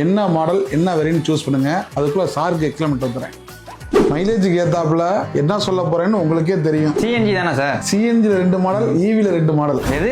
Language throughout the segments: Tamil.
என்ன மாடல் என்ன வேரியன்ட் சூஸ் பண்ணுங்க. அதுக்குள்ள சாருக்கு எக்ஸ்பிளைன் தரேன். மைலேஜுக்கு ஏத்தாப்புல என்ன சொல்ல போறேன்னு உங்களுக்கே தெரியும். சிஎன்ஜி தானே சார்? சிஎன்ஜில 2 மாடல், ஈவில 2 மாடல். எது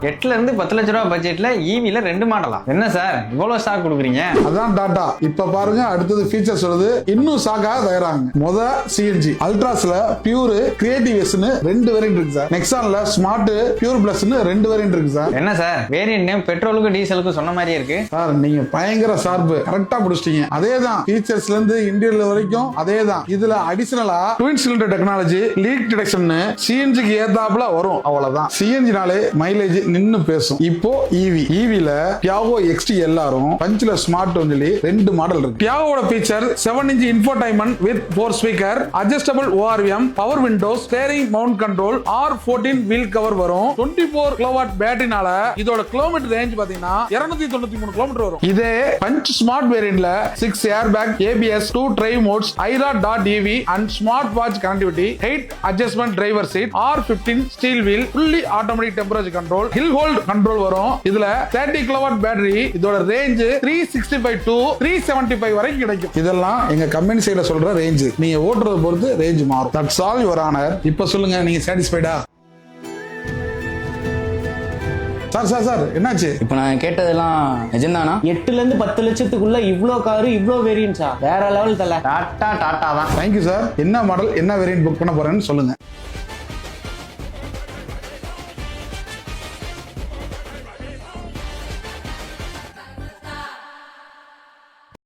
8 இருந்து 10 லட்ச ரூபா பட்ஜெட்ல ஈவில 2 மாடலா? என்ன சார் இவ்வளவு ஸ்டாக் கொடுக்குறீங்க? அதான் டாடா. இப்ப பாருங்க அடுத்தது ஃபீச்சர்ஸ் வருது. இன்னும் ஸ்டாக்காக தயாராங்க. முத சிஎன்ஜி அல்ட்ராஸ்ல பியூர் கிரியேட்டிவ் எஸ்னு 2 வேரியன்ட் இருக்கு சார். நெக்ஸான்ல ஸ்மார்ட் பியூர் பிளஸ்னு 2 வேரியன்ட் இருக்கு சார். என்ன சார் வேரியன்ட் நேம் பெட்ரோலுக்கும் டீசலுக்கும் சொன்ன மாதிரியே இருக்கு சார். நீங்க பயங்கர ஷார்ப்பு, கரெக்டா பிடிச்சிட்டீங்க. அதேதான் ஃபீச்சர்ஸ்ல இருந்து இன்டீரியர் வரைக்கும் அதேதான். இதுல அடிஷனலா twin cylinder technology, leak detection சிஎன்ஜிக்கு ஏத்தாப்புல வரும். அவ்வளவுதான். சிஎன்ஜினாலே மைலேஜ் நின்னு பேசும். இப்போ ஈவில பியாகோ எக்ஸ்டி எல்லாரும் பஞ்ச்ல ஸ்மார்ட் ஒன்லி 2 மாடல் இருக்கு. பியாகோட feature 7 inch infotainment with 4 speaker, adjustable ORVM, power windows, steering mount control, R14 wheel cover வரும். 24 கிலோவாட் பேட்டரினால இதோட கிலோமீட்டர் ரேஞ்ச் பாத்தீங்கன்னா 293 கிலோமீட்டர் வரும். இதே பஞ்ச் ஸ்மார்ட் வேரியன்ட்ல 6 air bag, ABS, 2 drive modes, IRA.EV and smart watch connectivity, 8 adjustment driver seat, R15 steel wheel, fully automatic temperature control, hill hold control வரும். இதுல 30 கிலோவாட் பேட்டரி. இதோட ரேஞ்ச் 365 to 375 வரைக்கும் கிடைக்கும். இதெல்லாம் எங்க கம்பெனி சைடுல சொல்ற ரேஞ்ச். நீங்க ஓட்டுறத பொறுத்து ரேஞ்ச் மாறும். That's all your honour. இப்ப சொல்லுங்க, நீங்க சாட்டிஸ்ஃபைடா? சார் என்னாச்சு? இப்ப நான் கேட்டதெல்லாம் நிஜம்தானா? 8 இருந்து 10 லட்சத்துக்குள்ள இவ்ளோ காரு, இவ்ளோ வேரியன்ட்ஸா? வேற லெவல் தல. டாட்டா தான். Thank you sir. என்ன மாடல் என்ன வேரியன்ட் புக் பண்ண போறேன்னு சொல்லுங்க.